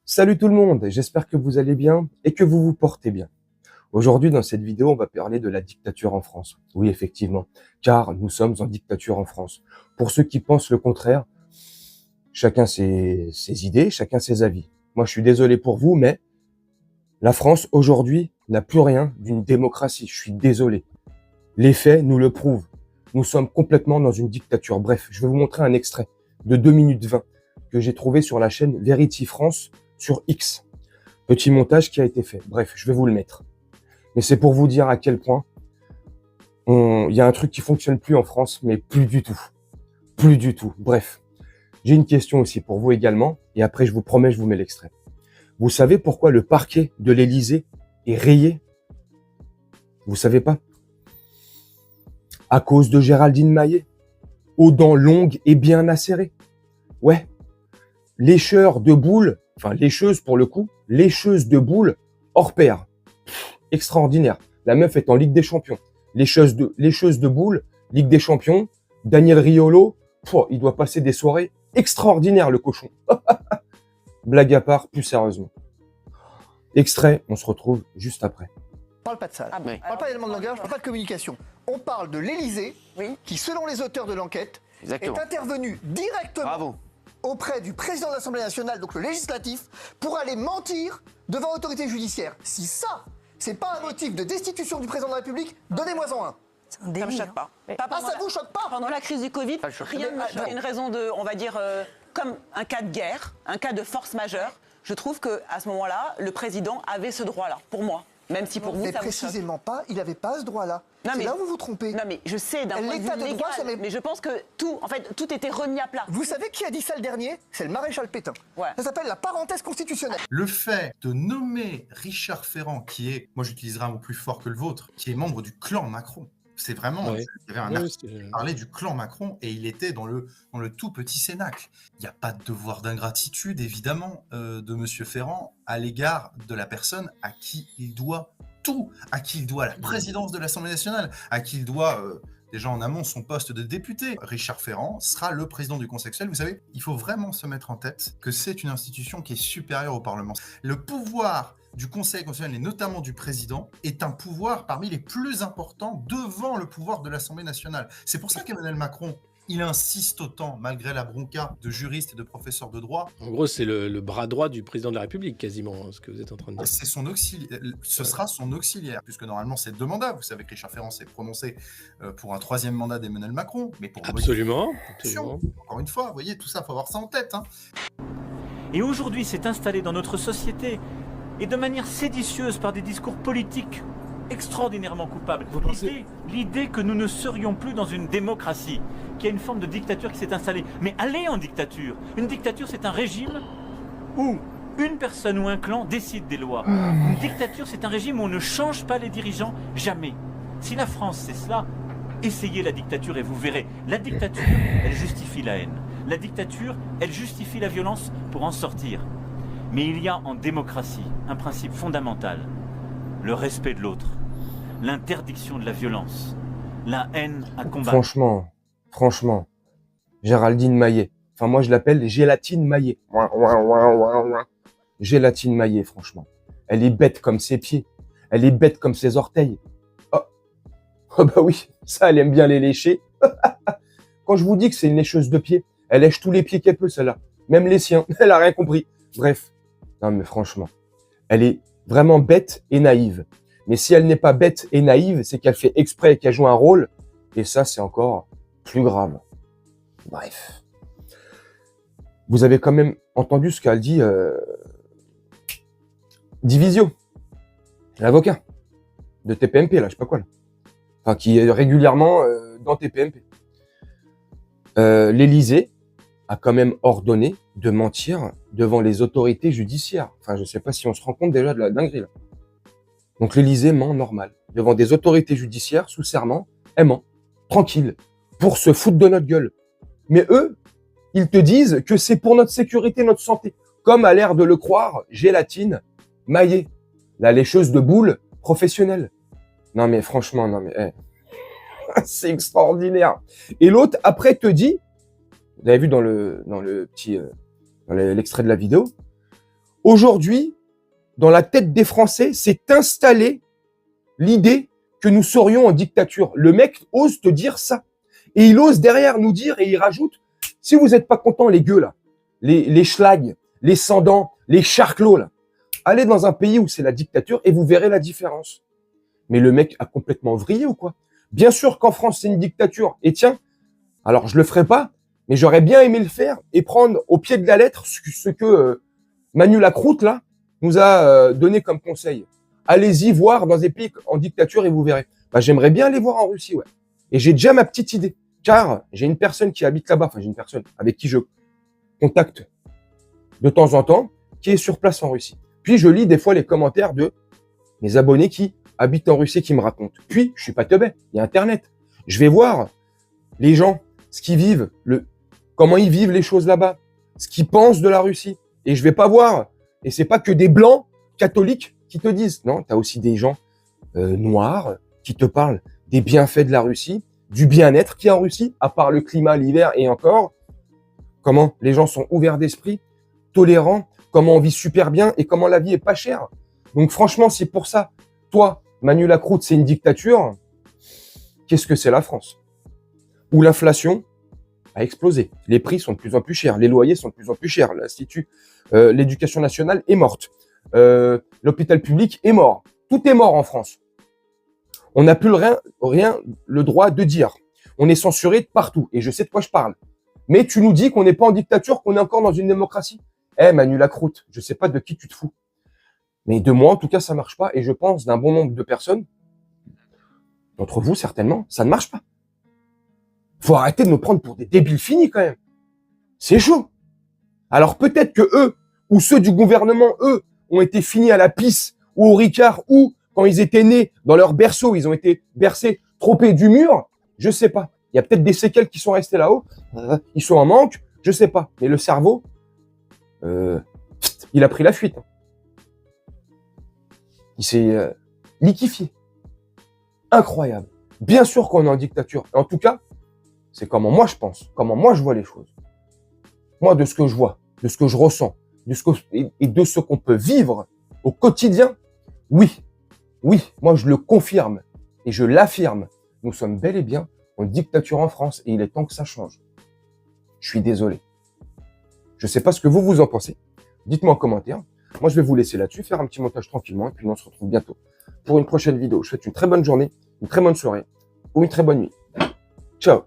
Salut tout le monde, j'espère que vous allez bien et que vous vous portez bien. Aujourd'hui, dans cette vidéo, on va parler de la dictature en France. Oui, effectivement, car nous sommes en dictature en France. Pour ceux qui pensent le contraire, chacun ses idées, chacun ses avis. Moi, je suis désolé pour vous, mais la France, aujourd'hui, n'a plus rien d'une démocratie. Je suis désolé. Les faits nous le prouvent. Nous sommes complètement dans une dictature. Bref, je vais vous montrer un extrait de 2 minutes 20 que j'ai trouvé sur la chaîne Verity France sur X. Petit montage qui a été fait. Bref, je vais vous le mettre. Mais c'est pour vous dire à quel point il y a un truc qui fonctionne plus en France, mais plus du tout. Plus du tout. Bref, j'ai une question aussi pour vous également, et après je vous promets, je vous mets l'extrait. Vous savez pourquoi le parquet de l'Élysée est rayé? Vous savez pas? À cause de Géraldine Maillet, aux dents longues et bien acérées. Ouais, lécheur de boules, enfin lécheuse pour le coup, lécheuse de boules hors pair. Extraordinaire. La meuf est en Ligue des Champions. Lécheuse de boules, Ligue des Champions, Daniel Riolo, il doit passer des soirées extraordinaires le cochon. Blague à part, plus sérieusement. Extrait, on se retrouve juste après. On parle pas de ça. Ah bon, On parle pas d'éléments de langage, on parle pas de communication. On parle de l'Élysée, qui, selon les auteurs de l'enquête, est intervenu directement auprès du président de l'Assemblée nationale, donc le législatif, pour aller mentir devant l'autorité judiciaire. Si ça, c'est pas un motif de destitution du président de la République, donnez-moi-en un. Ça me choque pas. Ça vous choque pas? Pendant la crise du Covid, rien ne me choque. Une raison de, on va dire, comme un cas de guerre, un cas de force majeure. Je trouve qu'à ce moment-là, le président avait ce droit-là, pour moi. Même si pour vous, mais ça précisément pas, il n'avait pas ce droit-là. C'est là où vous vous trompez. Non mais je sais d'un point de vue légal, mais je pense que tout était remis à plat. Vous savez qui a dit ça le dernier? C'est le maréchal Pétain. Ouais. Ça s'appelle la parenthèse constitutionnelle. Le fait de nommer Richard Ferrand, qui est, moi j'utiliserai un mot plus fort que le vôtre, qui est membre du clan Macron. C'est vraiment, il y avait un article qui parlait du clan Macron et il était dans le tout petit cénacle. Il n'y a pas de devoir d'ingratitude, évidemment, de Monsieur Ferrand à l'égard de la personne à qui il doit tout, à qui il doit la présidence de l'Assemblée nationale, à qui il doit, déjà en amont, son poste de député. Richard Ferrand sera le président du Conseil constitutionnel. Vous savez, il faut vraiment se mettre en tête que c'est une institution qui est supérieure au Parlement. Le pouvoir du Conseil constitutionnel et notamment du président est un pouvoir parmi les plus importants devant le pouvoir de l'Assemblée nationale. C'est pour ça qu'Emmanuel Macron, il insiste autant, malgré la bronca de juristes et de professeurs de droit. En gros, c'est le bras droit du président de la République, quasiment, ce que vous êtes en train de dire. C'est son auxiliaire. Ce sera son auxiliaire, puisque normalement, c'est 2 mandats. Vous savez que Richard Ferrand s'est prononcé pour un 3e mandat d'Emmanuel Macron. Mais pour absolument. Encore une fois, vous voyez, tout ça, il faut avoir ça en tête. Et aujourd'hui, c'est installé dans notre société, et de manière séditieuse par des discours politiques extraordinairement coupables. L'idée que nous ne serions plus dans une démocratie, qu'il y a une forme de dictature qui s'est installée. Mais allez en dictature. Une dictature, c'est un régime où une personne ou un clan décide des lois. Une dictature, c'est un régime où on ne change pas les dirigeants, jamais. Si la France, c'est cela, essayez la dictature et vous verrez. La dictature, elle justifie la haine. La dictature, elle justifie la violence pour en sortir. Mais il y a en démocratie un principe fondamental, le respect de l'autre, l'interdiction de la violence, la haine à combattre. Franchement, Géraldine Maillet. Enfin, moi, je l'appelle Gélatine Maillet. Gélatine Maillet, franchement. Elle est bête comme ses pieds. Elle est bête comme ses orteils. Oh bah oui, ça, elle aime bien les lécher. Quand je vous dis que c'est une lécheuse de pieds, elle lèche tous les pieds qu'elle peut, celle-là. Même les siens. Elle a rien compris. Bref. Non, mais franchement, elle est vraiment bête et naïve. Mais si elle n'est pas bête et naïve, c'est qu'elle fait exprès et qu'elle joue un rôle. Et ça, c'est encore plus grave. Bref. Vous avez quand même entendu ce qu'a dit Divisio, l'avocat de TPMP, là, je sais pas quoi, là. Enfin, qui est régulièrement dans TPMP. L'Élysée a quand même ordonné de mentir devant les autorités judiciaires. Enfin, je sais pas si on se rend compte déjà de la dinguerie, là. Donc l'Élysée ment normal. Devant des autorités judiciaires, sous serment, elle ment. Tranquille. Pour se foutre de notre gueule. Mais eux, ils te disent que c'est pour notre sécurité, notre santé. Comme a l'air de le croire Gélatine Maillet, la lécheuse de boules professionnelle. Non mais franchement, non mais... c'est extraordinaire. Et l'autre, après, te dit, vous avez vu dans l'extrait de la vidéo, Aujourd'hui, dans la tête des Français, s'est installée l'idée que nous serions en dictature. Le mec ose te dire ça. Et il ose derrière nous dire, et il rajoute, si vous n'êtes pas contents, les gueux, là, les schlags, les sans-dents, les charclos, là, allez dans un pays où c'est la dictature et vous verrez la différence. Mais le mec a complètement vrillé ou quoi? Bien sûr qu'en France, c'est une dictature. Et tiens, alors je le ferai pas, mais j'aurais bien aimé le faire et prendre au pied de la lettre ce que Manu Lacroute, là, nous a donné comme conseil. Allez-y voir dans des pays en dictature et vous verrez. Bah, j'aimerais bien aller voir en Russie, ouais. Et j'ai déjà ma petite idée. Car j'ai une personne qui habite là-bas, enfin j'ai une personne avec qui je contacte de temps en temps, qui est sur place en Russie. Puis je lis des fois les commentaires de mes abonnés qui habitent en Russie, qui me racontent. Puis, je suis pas teubé, il y a Internet. Je vais voir les gens, ce qu'ils vivent, comment ils vivent les choses là-bas, ce qu'ils pensent de la Russie. Et je vais pas voir, et c'est pas que des blancs catholiques qui te disent. Non, tu as aussi des gens noirs qui te parlent des bienfaits de la Russie, du bien-être qu'il y a en Russie, à part le climat, l'hiver et encore, comment les gens sont ouverts d'esprit, tolérants, comment on vit super bien et comment la vie est pas chère. Donc franchement, si pour ça, toi, Manu Lacroute, c'est une dictature, qu'est-ce que c'est la France? Où l'inflation a explosé, les prix sont de plus en plus chers, les loyers sont de plus en plus chers, l'Institut, l'éducation nationale est morte, l'hôpital public est mort, tout est mort en France. On n'a plus rien le droit de dire. On est censuré de partout. Et je sais de quoi je parle. Mais tu nous dis qu'on n'est pas en dictature, qu'on est encore dans une démocratie. Eh, Manu Lacroute, je sais pas de qui tu te fous. Mais de moi, en tout cas, ça marche pas. Et je pense d'un bon nombre de personnes, d'entre vous certainement, ça ne marche pas. Faut arrêter de nous prendre pour des débiles finis quand même. C'est chaud. Alors peut-être que eux, ou ceux du gouvernement, eux, ont été finis à la pisse, ou au Ricard, ou quand ils étaient nés dans leur berceau, ils ont été bercés trop près du mur, je sais pas. Il y a peut-être des séquelles qui sont restées là-haut, ils sont en manque, je sais pas. Mais le cerveau, il a pris la fuite. Il s'est liquéfié. Incroyable. Bien sûr qu'on est en dictature. En tout cas, c'est comment moi je pense, comment moi je vois les choses. Moi, de ce que je vois, de ce que je ressens, et de ce qu'on peut vivre au quotidien, oui. Oui, moi je le confirme et je l'affirme. Nous sommes bel et bien en dictature en France et il est temps que ça change. Je suis désolé. Je ne sais pas ce que vous en pensez. Dites-moi en commentaire. Moi je vais vous laisser là-dessus, faire un petit montage tranquillement et puis on se retrouve bientôt pour une prochaine vidéo. Je vous souhaite une très bonne journée, une très bonne soirée ou une très bonne nuit. Ciao.